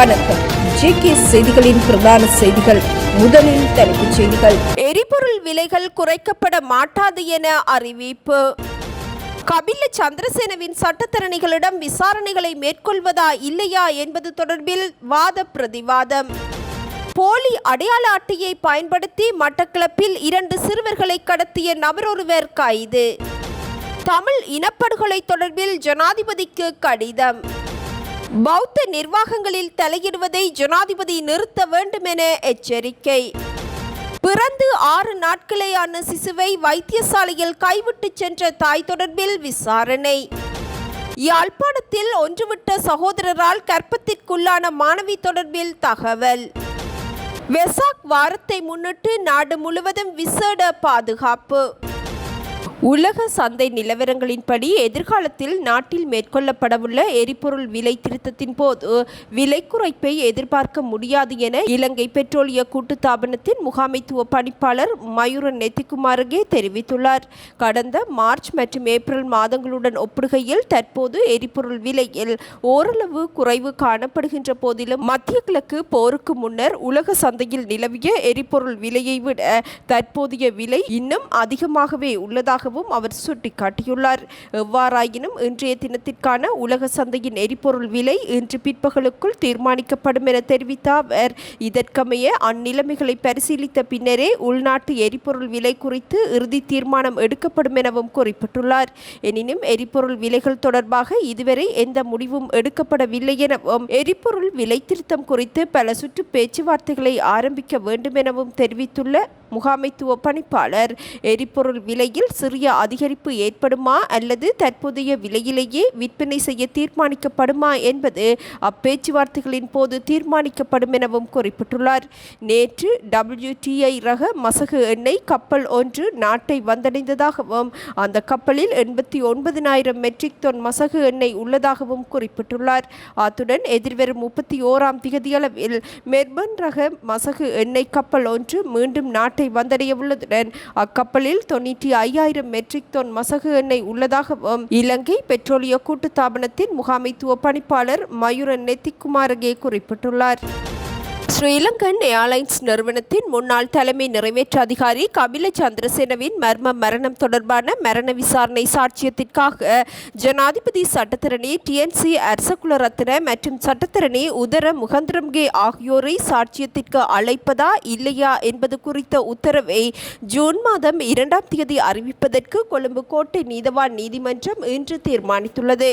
வணக்கம். ஜேகே செய்திகளின் பிரதான செய்திகள். முதலில் தலைப்புச் செய்திகள். எரிபொருள் விலைகள் குறைக்கப்பட மாட்டாது என அறிவிப்பு. கபில சந்திரசேனவின் சட்டத்தரணிகளிடம் விசாரணைகளை மேற்கொள்வதா இல்லையா என்பது தொடர்பில் வாத பிரதிவாதம். போலி அடையாள அட்டையை பயன்படுத்தி மட்டக்களப்பில் 2 சிறுவர்களை கடத்திய நபரொருவர் கைது. தமிழ் இனப்படுகொலை தொடர்பில் ஜனாதிபதிக்கு கடிதம். பௌத்த நிர்வாகங்களில் தலையிடுவதை ஜனாதிபதி நிறுத்த வேண்டும் என எச்சரிக்கை. பிறந்து 6 நாட்களேயான சிசுவை வைத்தியசாலையில் கைவிட்டு சென்ற தாய் தொடர்பில் விசாரணை. யாழ்ப்பாணத்தில் ஒன்றுவிட்ட சகோதரரால் கர்ப்பத்திற்குள்ளான மாணவி தொடர்பில் தகவல். வெசாக் வாரத்தை முன்னிட்டு நாடு முழுவதும் விசேட பாதுகாப்பு. உலக சந்தை நிலவரங்களின்படி எதிர்காலத்தில் நாட்டில் மேற்கொள்ளப்படவுள்ள எரிபொருள் விலை திருத்தத்தின் போது விலை குறைப்பை எதிர்பார்க்க முடியாது என இலங்கை பெட்ரோலிய கூட்டுத்தாபனத்தின் முகாமைத்துவ பணிப்பாளர் மயூரன் நெத்திக்குமாரகே தெரிவித்துள்ளார். கடந்த மார்ச் மற்றும் ஏப்ரல் மாதங்களுடன் ஒப்பிடுகையில் தற்போது எரிபொருள் விலையில் ஓரளவு குறைவு காணப்படுகின்ற போதிலும் மத்திய கிழக்கு போருக்கு முன்னர் உலக சந்தையில் நிலவிய எரிபொருள் விலையை விட தற்போதைய விலை இன்னும் அதிகமாகவே உள்ளதாக அவர் சுட்டிக்காட்டியுள்ளார். எவ்வாறாயினும் இன்றைய தினத்திற்கான உலக சந்தையின் எரிபொருள் விலை இன்று பிற்பகலுக்குள் தீர்மானிக்கப்படும் என தெரிவித்த அவர், இதற்கமைய அந்நிலைமைகளை பரிசீலித்த பின்னரே உள்நாட்டு எரிபொருள் விலை குறித்து இறுதி தீர்மானம் எடுக்கப்படும் எனவும் குறிப்பிட்டுள்ளார். எனினும் எரிபொருள் விலைகள் தொடர்பாக இதுவரை எந்த முடிவும் எடுக்கப்படவில்லை எனவும் எரிபொருள் விலை திருத்தம் குறித்து பல சுற்று பேச்சுவார்த்தைகளை ஆரம்பிக்க வேண்டும் எனவும் தெரிவித்துள்ள முகாமைத்துவ பணிப்பாளர், எரிபொருள் விலையில் சிறிய அதிகரிப்பு ஏற்படுமா அல்லது தற்போதைய விலையிலேயே விற்பனை செய்ய தீர்மானிக்கப்படுமா என்பது அப்பேச்சுவார்த்தைகளின் போது தீர்மானிக்கப்படும் எனவும் குறிப்பிட்டுள்ளார். நேற்று WTI ரக மசகு எண்ணெய் கப்பல் ஒன்று நாட்டை வந்தடைந்ததாகவும் அந்த கப்பலில் 89,000 மெட்ரிக் டன் மசகு எண்ணெய் உள்ளதாகவும் குறிப்பிட்டுள்ளார். அத்துடன் எதிர்வரும் 31ஆம் திகதியளவில் மெர்பன் ரக மசகு எண்ணெய் கப்பல் ஒன்று மீண்டும் நாட்டை வந்தடைய உள்ளதுடன் அக்கப்பலில் 95,000 மெட்ரிக் டன் மசகு எண்ணெய் உள்ளதாகவும் இலங்கை பெட்ரோலிய கூட்டுத்தாபனத்தின் முகாமைத்துவ பணிப்பாளர் மயூரன் நெத்திக்குமாரகே குறிப்பிட்டுள்ளார். ஸ்ரீலங்கன் ஏர்லைன்ஸ் நிறுவனத்தின் முன்னாள் தலைமை நிறைவேற்று அதிகாரி கபில சந்திரசேனவின் மர்ம மரணம் தொடர்பான மரண விசாரணை சாட்சியத்திற்காக ஜனாதிபதி சட்டத்தரணி TNC அரசகுலரத்ன மற்றும் சட்டத்தரணி உதர முகந்திரம்கே ஆகியோரை சாட்சியத்திற்கு அழைப்பதா இல்லையா என்பது குறித்த உத்தரவை ஜூன் மாதம் 2ஆம் தேதி அறிவிப்பதற்கு கொழும்பு கோட்டை நீதவான் நீதிமன்றம் இன்று தீர்மானித்துள்ளது.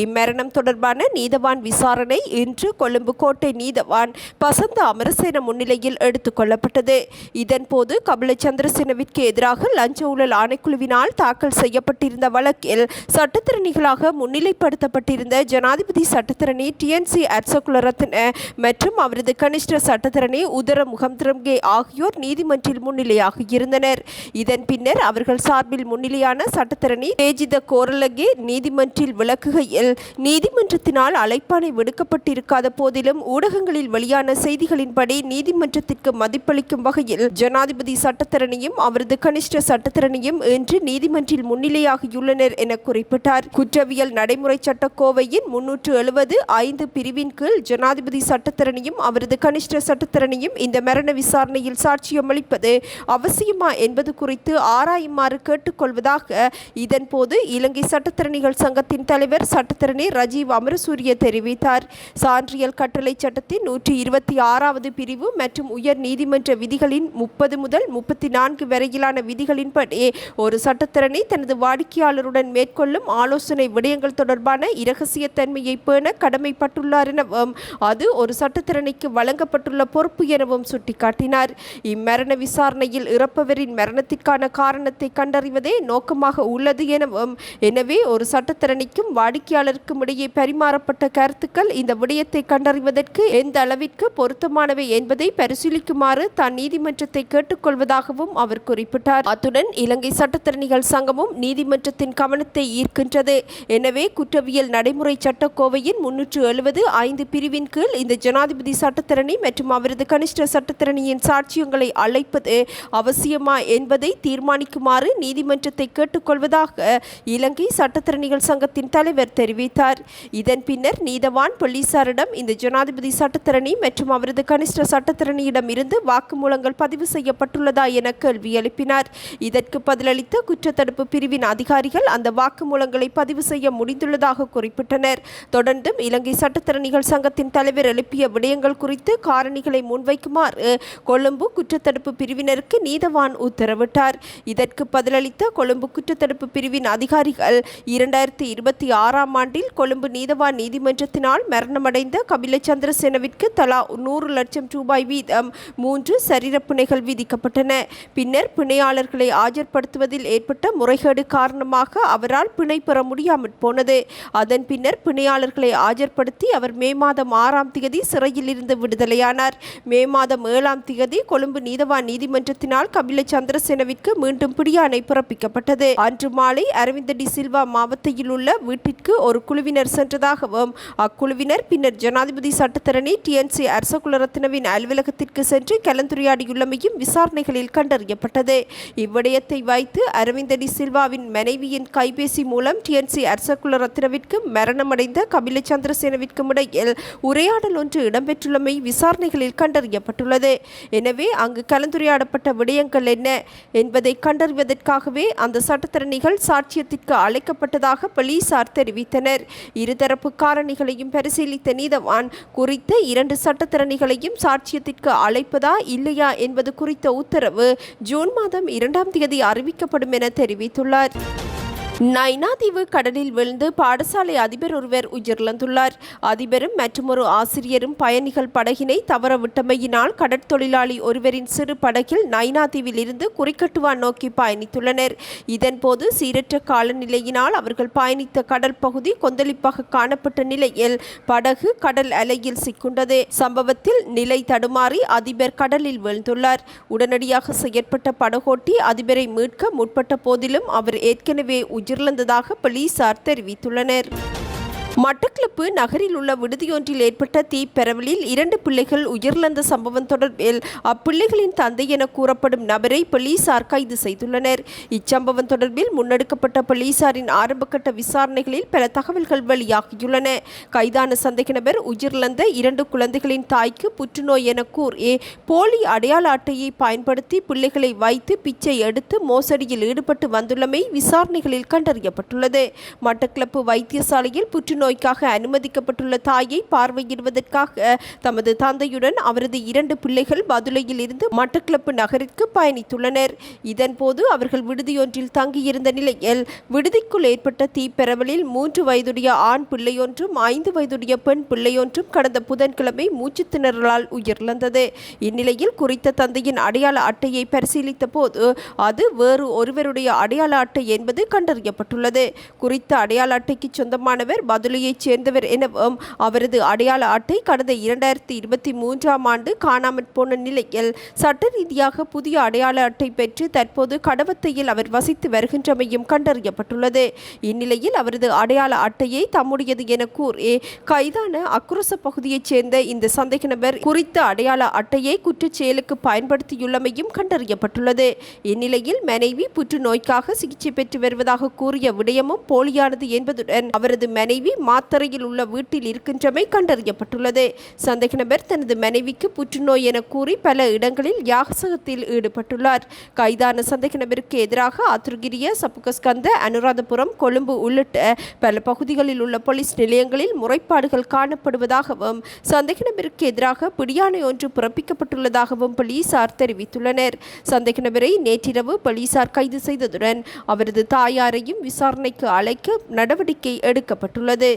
இம்மரணம் தொடர்பான நீதவான் விசாரணை இன்று கொழும்பு கோட்டை நீதவான் பசந்த அமரசேன முன்னிலையில் எடுத்துக் கொள்ளப்பட்டது. இதன்போது கபில சந்திரசேனவிற்கு எதிராக லஞ்ச ஊழல் ஆணைக்குழுவினால் தாக்கல் செய்யப்பட்டிருந்த வழக்கில் சட்டத்திறனிகளாக முன்னிலைப்படுத்தப்பட்டிருந்த ஜனாதிபதி சட்டத்திரணி TNC அரசகுலரத்ன மற்றும் அவரது கனிஷ்ட சட்டத்திரணி உதர முகந்திரம்கே ஆகியோர் நீதிமன்றில் முன்னிலையாக இருந்தனர். இதன் பின்னர் அவர்கள் சார்பில் முன்னிலையான சட்டத்திரணி தேஜித கோரலகே நீதிமன்றில் விளக்குகையில், நீதிமன்றத்தினால் அழைப்பாணை விடுக்கப்பட்டிருக்காத போதிலும் ஊடகங்களில் வெளியான செய்திகளின்படி நீதிமன்றத்திற்கு மதிப்பளிக்கும் வகையில் ஜனாதிபதி சட்டத்தரணியும் அவரது கனிஷ்ட சட்டத்தரணியும் இன்று நீதிமன்றில் முன்னிலையாகியுள்ளனர் என குறிப்பிட்டார். குற்றவியல் நடைமுறை சட்ட கோவையின் 370(5) பிரிவின் கீழ் ஜனாதிபதி சட்டத்தரணியும் அவரது கனிஷ்ட சட்டத்தரணியும் இந்த மரண விசாரணையில் சாட்சியம் அளிப்பது அவசியமா என்பது குறித்து ஆராயுமாறு கேட்டுக்கொள்வதாக இதன்போது இலங்கை சட்டத்தரணிகள் சங்கத்தின் தலைவர் சட்டத்தரணி ரஜீவ் அமரசூரிய தெரிவித்தார். சான்றியல் கட்டளை சட்டத்தின் 126வது பிரிவு மற்றும் உயர் நீதிமன்ற விதிகளின் 30 முதல் 34 வரையிலான விதிகளின்படி ஒரு சட்டத்தரணி தனது வாடிக்கையாளருடன் மேற்கொள்ளும் ஆலோசனை விடயங்கள் தொடர்பான இரகசியத்தன்மையை பேண கடமைப்பட்டுள்ளார் எனவும் அது ஒரு சட்டத்தரணிக்கு வழங்கப்பட்டுள்ள பொறுப்பு எனவும் சுட்டிக்காட்டினார். இம்மரண விசாரணையில் இறப்பவரின் மரணத்திற்கான காரணத்தை கண்டறிவதே நோக்கமாக உள்ளது எனவும், எனவே ஒரு சட்டத்தரணிக்கும் வாடிக்கையாளருக்கும் இடையே பரிமாறப்பட்ட கருத்துக்கள் இந்த விடயத்தை கண்டறிவதற்கு எந்த அளவிற்கு பொருத்தமாக பொருத்தமானவை என்பதை பரிசீலிக்குமாறு தான் நீதிமன்றத்தை கேட்டுக்கொள்வதாகவும் அவர் குறிப்பிட்டார். அத்துடன் இலங்கை சட்டத்தரணிகள் சங்கமும் நீதிமன்றத்தின் கவனத்தை ஈர்க்கின்றது. எனவே குற்றவியல் நடைமுறை சட்டக்கோவையின் 370(5) பிரிவின் கீழ் இந்த ஜனாதிபதி சட்டத்தரணி மற்றும் அவரது கனிஷ்ட சட்டத்தரணியின் சாட்சியங்களை அழைப்பது அவசியமா என்பதை தீர்மானிக்குமாறு நீதிமன்றத்தை கேட்டுக்கொள்வதாக இலங்கை சட்டத்தரணிகள் சங்கத்தின் தலைவர் தெரிவித்தார். இதன் பின்னர் நீதவான் போலீசாரிடம் இந்த ஜனாதிபதி சட்டத்தரணி மற்றும் அவரது கனிஷ்ட சட்டத்தரணியிடம் இருந்து வாக்குமூலங்கள் பதிவு செய்யப்பட்டுள்ளதா என கேள்வி எழுப்பினார். இதற்கு பதிலளித்த குற்றத்தடுப்பு பிரிவின் அதிகாரிகள் அந்த வாக்குமூலங்களை பதிவு செய்ய முடிந்துள்ளதாக குறிப்பிட்டனர். தொடர்ந்தும் இலங்கை சட்டத்தரணிகள் சங்கத்தின் தலைவர் எழுப்பிய விடயங்கள் குறித்து காரணிகளை முன்வைக்குமாறு கொழும்பு குற்றத்தடுப்பு பிரிவினருக்கு நீதவான் உத்தரவிட்டார். இதற்கு பதிலளித்த கொழும்பு குற்றத்தடுப்பு பிரிவின் அதிகாரிகள் 2026ஆம் ஆண்டில் கொழும்பு நீதவான் நீதிமன்றத்தினால் மரணமடைந்த கபில சந்திரசேனவிற்கு தலா 100 லட்சம் ரூபாய் வீதம் 3 சரீரப்பிணைகள் விதிக்கப்பட்டன. பின்னர் பிணையாளர்களை ஆஜர்படுத்துவதில் ஏற்பட்ட முறைகேடு காரணமாக அவரால் பிணை பெற முடியாமல் போனது. அதன் பின்னர் பிணையாளர்களை ஆஜர்படுத்தி அவர் மே மாதம் 6ஆம் தேதி சிறையில் இருந்து விடுதலையானார். மே மாதம் 7ஆம் தேதி கொழும்பு நீதவான் நீதிமன்றத்தினால் கபில சந்திரசேனவிற்கு மீண்டும் பிடியாணை பிறப்பிக்கப்பட்டது. அன்று மாலை அரவிந்த டி சில்வா மாவட்டத்தில் உள்ள வீட்டிற்கு ஒரு குழுவினர் சென்றதாகவும் அக்குழுவினர் பின்னர் ஜனாதிபதி சட்டத்தரணி டிஎன்சி அரசகுலரத்னவின் அலுவலகத்திற்கு சென்று கலந்துரையாடியுள்ளமையும் விசாரணைகளில் கண்டறியப்பட்டது. இவ்விடயத்தை வைத்து அரவிந்த டி சில்வாவின் மனைவியின் கைபேசி மூலம் டிஎன்சி அரசகுலரத்னவிற்கு மரணமடைந்த கபில சந்திரசேனவிற்கும் இடையில் உரையாடல் ஒன்று இடம்பெற்றுள்ளமை விசாரணைகளில் கண்டறியப்பட்டுள்ளது. எனவே அங்கு கலந்துரையாடப்பட்ட விடயங்கள் என்ன என்பதை கண்டறிவதற்காகவே அந்த சட்டத்தரணிகள் சாட்சியத்திற்கு அழைக்கப்பட்டதாக போலீசார் தெரிவித்தனர். இருதரப்பு காரணிகளையும் பரிசீலித்த நீதவான் குறித்த 2 சட்டத்தரணிகளையும் சாட்சியத்திற்கு அழைப்பதா இல்லையா என்பது குறித்த உத்தரவு ஜூன் மாதம் 2ஆம் தேதி அறிவிக்கப்படும் என தெரிவித்துள்ளார். நைனாதீவு கடலில் விழுந்து பாடசாலை அதிபர் ஒருவர் உயிரிழந்துள்ளார். அதிபரும் மற்றொரு ஆசிரியரும் பயணிகள் படகினை தவறவிட்டமையினால் கடற்தொழிலாளி ஒருவரின் சிறு படகில் நைனாதீவில் இருந்து குறிக்கட்டுவான் நோக்கி பயணித்துள்ளனர். இதன்போது சீரற்ற காலநிலையினால் அவர்கள் பயணித்த கடல் பகுதி கொந்தளிப்பாக காணப்பட்ட நிலையில் படகு கடல் அலையில் சிக்குண்டது. சம்பவத்தில் நிலை தடுமாறி அதிபர் கடலில் வீழ்ந்துள்ளார். உடனடியாக செயற்பட்ட படகோட்டி அதிபரை மீட்க முற்பட்ட போதிலும் அவர் ஏற்கனவே உயிரிழந்ததாக போலீசார் தெரிவித்துள்ளனர். மட்டக்களப்பு நகரில் உள்ள விடுதியொன்றில் ஏற்பட்ட தீப்பரவலில் 2 பிள்ளைகள் உயிரிழந்த சம்பவம் தொடர்பில் அப்பிள்ளைகளின் தந்தை என கூறப்படும் நபரை போலீசார் கைது செய்துள்ளனர். இச்சம்பவம் தொடர்பில் முன்னெடுக்கப்பட்ட போலீசாரின் ஆரம்பகட்ட விசாரணைகளில் பல தகவல்கள் வெளியாகியுள்ளன. கைதான சந்தேக நபர் உயிரிழந்த 2 குழந்தைகளின் தாய்க்கு புற்றுநோய் என கூறி போலி அடையாள அட்டையை பயன்படுத்தி பிள்ளைகளை வைத்து பிச்சை எடுத்து மோசடியில் ஈடுபட்டு வந்துள்ளமை விசாரணைகளில் கண்டறியப்பட்டுள்ளது. மட்டக்களப்பு வைத்தியசாலையில் புற்றுநோய்க்காக அனுமதிக்கப்பட்டுள்ள தாயை பார்வையிடுவதற்காக தமது தந்தையுடன் அவரது 2 பிள்ளைகள் பதுளையில் இருந்து மட்டக்களப்பு நகரிற்கு பயணித்துள்ளனர். இதன்போது அவர்கள் விடுதியொன்றில் தங்கியிருந்த நிலையில் விடுதிக்குள் ஏற்பட்ட தீப்பரவலில் 3 வயதுடைய ஆண் பிள்ளையொன்றும் 5 வயதுடைய பெண் பிள்ளையொன்றும் கடந்த புதன்கிழமை மூச்சு திணறலால் உயிரிழந்தது. இந்நிலையில் குறித்த தந்தையின் அடையாள அட்டையை பரிசீலித்த போது அது வேறு ஒருவருடைய அடையாள அட்டை என்பது கண்டறியப்பட்டுள்ளது. குறித்த அடையாள அட்டைக்கு சொந்தமானவர் பதுளையைச் சேர்ந்தவர் எனவும் அவரது அடையாள அட்டை கடந்த 2023ஆம் ஆண்டு காணாமற் போன நிலையில் சட்ட ரீதியாக புதிய அடையாள அட்டை பெற்று தற்போது கடவத்தையில் அவர் வசித்து வருகின்றமையும் கண்டறியப்பட்டுள்ளது. இந்நிலையில் அவரது அடையாள அட்டையை தம்முடையது என கூறி கைதான அக்குரச பகுதியைச் சேர்ந்த இந்த சந்தேக நபர் குறித்த அடையாள அட்டையை குற்றச் செயலுக்கு பயன்படுத்தியுள்ளமையும் கண்டறியப்பட்டுள்ளது. இந்நிலையில் மனைவி புற்றுநோய்க்காக சிகிச்சை பெற்று வருவதாக கூறிய விடயமும் போலியானது என்பதுடன் அவரது மனைவி மாத்தறையில் உள்ள வீட்டில் இருக்கின்றமை கண்டறியப்பட்டுள்ளது. சந்தேக நபர் தனது மனைவிக்கு புற்றுநோய் என கூறி பல இடங்களில் யாசகத்தில் ஈடுபட்டுள்ளார். கைதான சந்தேக நபருக்கு எதிராக ஆத்துருகிரிய, சப்புகஸ்கந்த, அனுராதபுரம், கொழும்பு உள்ளிட்ட பல பகுதிகளில் உள்ள போலீஸ் நிலையங்களில் முறைப்பாடுகள் காணப்படுவதாகவும் சந்தேக நபருக்கு எதிராக பிடியாணை ஒன்று பிறப்பிக்கப்பட்டுள்ளதாகவும் போலீசார் தெரிவித்துள்ளனர். சந்தேக நபரை நேற்றிரவு போலீசார் கைது செய்ததுடன் அவரது தாயாரையும் விசாரணைக்கு அழைக்க நடவடிக்கை எடுக்கப்பட்டுள்ளது.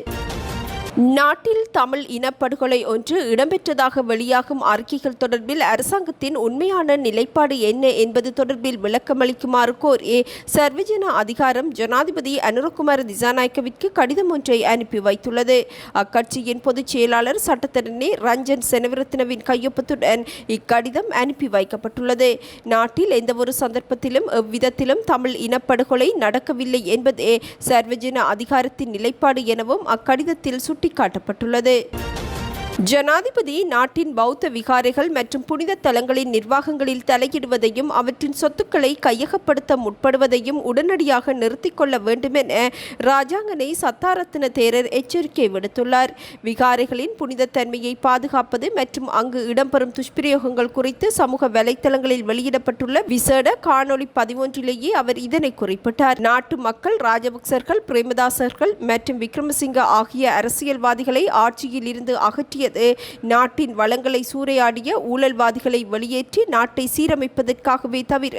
நாட்டில் தமிழ் இனப்படுகொலை ஒன்று இடம்பெற்றதாக வெளியாகும் அறிக்கைகள் தொடர்பில் அரசாங்கத்தின் உண்மையான நிலைப்பாடு என்ன என்பது தொடர்பில் விளக்கமளிக்குமாறு கோரி சர்வஜன அதிகாரம் ஜனாதிபதி அனுரகுமார திசாநாயக்கவிற்கு கடிதம் ஒன்றை அனுப்பி வைத்துள்ளது. அக்கட்சியின் பொதுச் செயலாளர் சட்டத்தரணி ரஞ்சன் செனவிரத்னவின் கையொப்பத்துடன் இக்கடிதம் அனுப்பி வைக்கப்பட்டுள்ளது. நாட்டில் எந்தவொரு சந்தர்ப்பத்திலும் எவ்விதத்திலும் தமிழ் இனப்படுகொலை நடக்கவில்லை என்பதே சர்வஜன அதிகாரத்தின் நிலைப்பாடு எனவும் அக்கடிதத்தில் சுட்டிக்காட்டப்பட்டுள்ளது. ஜனாதிபதி நாட்டின் பௌத்த விகாரைகள் மற்றும் புனித தலங்களின் நிர்வாகங்களில் தலையிடுவதையும் அவற்றின் சொத்துக்களை கையகப்படுத்த முற்படுவதையும் உடனடியாக நிறுத்திக் கொள்ள வேண்டும் என ராஜாங்கனை சத்தாரத்ன தேரர் எச்சரிக்கை விடுத்துள்ளார். விகாரைகளின் புனித தன்மையை பாதுகாப்பது மற்றும் அங்கு இடம்பெறும் துஷ்பிரயோகங்கள் குறித்து சமூக வலைத்தளங்களில் வெளியிடப்பட்டுள்ள விசேட காணொலி பதிவொன்றிலேயே அவர் இதனை குறிப்பிட்டார். நாட்டு மக்கள் ராஜபக்சர்கள், பிரேமதாசர்கள் மற்றும் விக்ரமசிங்க ஆகிய அரசியல்வாதிகளை ஆட்சியில் இருந்து அகற்றிய நாட்டின் வளங்களை சூறையாடிய ஊழல்வாதிகளை வெளியேற்றி நாட்டை சீரமைப்பதற்காகவே தவிர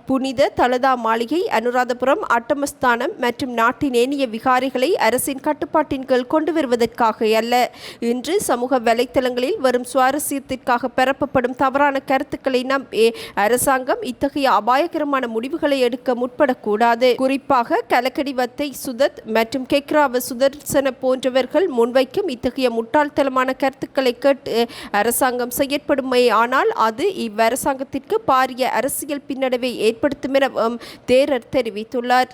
புனித தலதா மாளிகை, அனுராதபுரம், அட்டமஸ்தானம் மற்றும் நாட்டின் ஏனைய விகாரைகளை அரசின் கட்டுப்பாட்டின் கீழ் கொண்டு வருவதற்காக அல்ல. இன்று சமூக வலைத்தளங்களில் வரும் சுவாரஸ்யத்திற்காக பரப்பப்படும் தவறான கருத்துக்களை நம்பி அரசாங்கம் இத்தகைய அபாயகரமான முடிவுகளை எடுக்க முற்படக்கூடாது. குறிப்பாக கலக்கடிவத்தை சுதத் மற்றும் கெக்ராவ சுதர்சன போன்றவர்கள் முன்வைக்கும் இத்தகைய முட்டாள்தனமான கருத்துக்களை கேட்டு அரசாங்கம் செயற்படுமே ஆனால் அது இவ்வரசாங்கத்திற்கு பாரிய அரசியல் பின்னடைவை ஏற்படுத்தும் எனவும் தேரர் தெரிவித்துள்ளார்.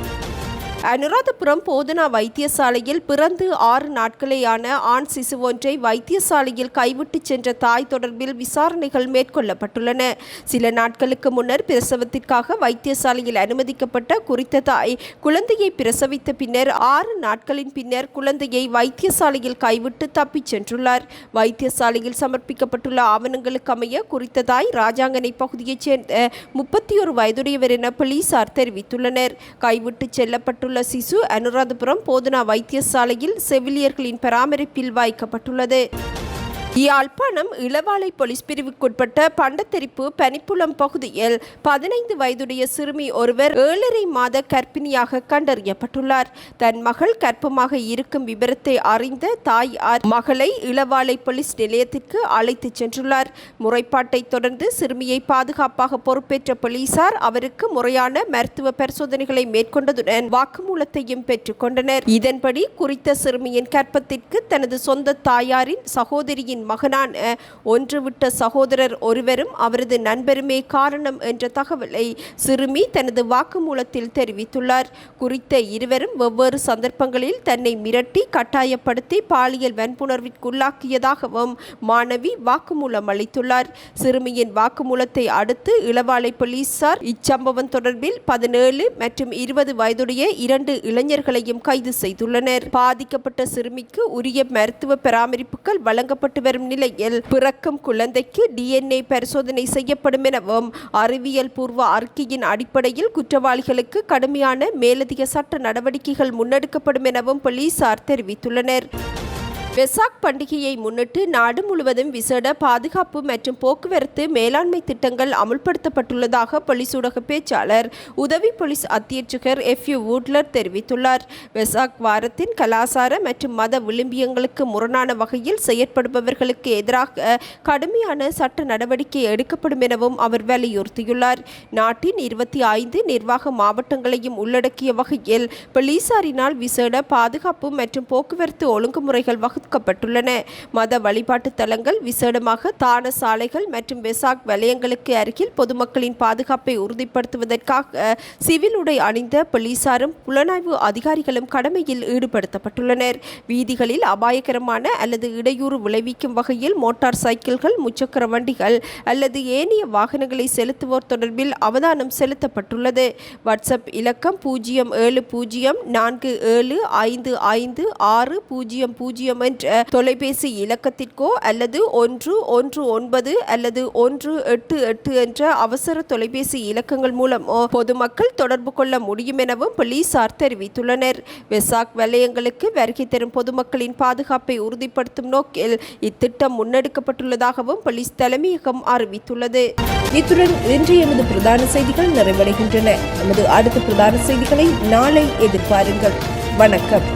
அனுராதபுரம் போதனா வைத்தியசாலையில் பிறந்து 6 நாட்களேயான ஆண் சிசு ஒன்றை வைத்தியசாலையில் கைவிட்டு சென்ற தாய் தொடர்பில் விசாரணைகள் மேற்கொள்ளப்பட்டுள்ளன. சில நாட்களுக்கு முன்னர் பிரசவத்திற்காக வைத்தியசாலையில் அனுமதிக்கப்பட்ட குறித்த தாய் குழந்தையை பிரசவித்த பின்னர் 6 நாட்களின் பின்னர் குழந்தையை வைத்தியசாலையில் கைவிட்டு தப்பிச் சென்றுள்ளார். வைத்தியசாலையில் சமர்ப்பிக்கப்பட்டுள்ள ஆவணங்களுக்கு அமைய குறித்த தாய் ராஜாங்கனை பகுதியைச் சேர்ந்த 31 வயதுடையவர் என போலீசார் தெரிவித்துள்ளனர். கைவிட்டு செல்லப்பட்டுள்ள சிசு அனுராதபுரம் போதனா வைத்தியசாலையில் செவிலியர்களின் பராமரிப்பில் வைக்கப்பட்டுள்ளது. யாழ்ப்பாணம் இளவாலை போலீஸ் பிரிவுக்குட்பட்ட பண்டத்தெரிப்பு பனிப்புலம் பகுதியில் 15 வயதுடைய சிறுமி ஒருவர் 7.5 மாத கர்ப்பிணியாக கண்டறியப்பட்டுள்ளார். தன் மகள் கர்ப்பமாக இருக்கும் விபரத்தை அறிந்த தாயார் மகளை இளவாலை போலீஸ் நிலையத்திற்கு அழைத்துச் சென்றுள்ளார். முறைப்பாட்டை தொடர்ந்து சிறுமியை பாதுகாப்பாக பொறுப்பேற்ற போலீசார் அவருக்கு முறையான மருத்துவ பரிசோதனைகளை மேற்கொண்டதுடன் வாக்குமூலத்தையும் பெற்றுக்கொண்டனர். இதன்படி குறித்த சிறுமியின் கர்ப்பத்திற்கு தனது சொந்த தாயாரின் சகோதரியின் மகனான ஒன்றுவிட்ட சகோதரர் ஒருவரும் அவரது நண்பருமே காரணம் என்ற தகவலை சிறுமி தனது வாக்குமூலத்தில் தெரிவித்துள்ளார். குறித்த இருவரும் வெவ்வேறு சந்தர்ப்பங்களில் தன்னை மிரட்டி கட்டாயப்படுத்தி பாலியல் வன்புணர்விற்குள்ளாக்கியதாகவும் மாணவி வாக்குமூலம் அளித்துள்ளார். சிறுமியின் வாக்குமூலத்தை அடுத்து இளவாலை போலீசார் இச்சம்பவம் தொடர்பில் 17 மற்றும் 20 வயதுடைய 2 இளைஞர்களையும் கைது செய்துள்ளனர். பாதிக்கப்பட்ட சிறுமிக்கு உரிய மருத்துவ பராமரிப்புகள் வழங்கப்பட்டு வரும் நிலையில் பிறக்கும் குழந்தைக்கு DNA பரிசோதனை செய்யப்படும் எனவும் அறிவியல் பூர்வ அறிக்கையின் அடிப்படையில் குற்றவாளிகளுக்கு கடுமையான மேலதிக சட்ட நடவடிக்கைகள் முன்னெடுக்கப்படும் எனவும் போலீசார் தெரிவித்துள்ளனர். வெசாக் பண்டிகையை முன்னிட்டு நாடு முழுவதும் விசேட பாதுகாப்பு மற்றும் போக்குவரத்து மேலாண்மை திட்டங்கள் அமுல்படுத்தப்பட்டுள்ளதாக போலீஸ் ஊடக பேச்சாளர் உதவி போலீஸ் அத்தியட்சகர் FU வூட்லர் தெரிவித்துள்ளார். வெசாக் வாரத்தின் கலாசார மற்றும் மத விளிம்பியங்களுக்கு முரணான வகையில் செயற்படுபவர்களுக்கு எதிராக கடுமையான சட்ட நடவடிக்கை எடுக்கப்படும் எனவும் அவர் வலியுறுத்தியுள்ளார். நாட்டின் 25 நிர்வாக மாவட்டங்களையும் உள்ளடக்கிய வகையில் போலீசாரினால் விசேட பாதுகாப்பு மற்றும் போக்குவரத்து ஒழுங்குமுறைகள் வகுக்கப்பட்டுள்ளன. மத வழிபாட்டு தலங்கள், விசேடமாக தான சாலைகள் மற்றும் வெசாக் வலயங்களுக்கு அருகில் பொதுமக்களின் பாதுகாப்பை உறுதிப்படுத்துவதற்காக சிவில் உடை அணிந்த போலீசாரும் புலனாய்வு அதிகாரிகளும் கடமையில் ஈடுபடுத்தப்பட்டுள்ளனர். வீதிகளில் அபாயகரமான அல்லது இடையூறு விளைவிக்கும் வகையில் மோட்டார் சைக்கிள்கள், முச்சக்கர வண்டிகள் அல்லது ஏனைய வாகனங்களை செலுத்துவோர் தொடர்பில் அவதானம் செலுத்தப்பட்டுள்ளது. வாட்ஸ்அப் இலக்கம் 0747555600 என்ற தொலைபேசி இலக்கத்திற்கோ அல்லது 119 அல்லது 188 என்ற அவசர தொலைபேசி இலக்கங்கள் மூலமோ பொதுமக்கள் தொடர்பு கொள்ள முடியும் எனவும் போலீசார் தெரிவித்துள்ளனர். வெசாக் வலயங்களுக்கு வருகை தரும் பொதுமக்களின் பாதுகாப்பை உறுதிப்படுத்தும் நோக்கில் இத்திட்டம் முன்னெடுக்கப்பட்டுள்ளதாகவும் போலீஸ் தலைமையகம் அறிவித்துள்ளது. இத்துடன் இன்றைய எமது பிரதான செய்திகள் நிறைவடைகின்றன. நமது அடுத்த பிரதான செய்திகளை நாளை எதிர்பாருங்கள். வணக்கம்.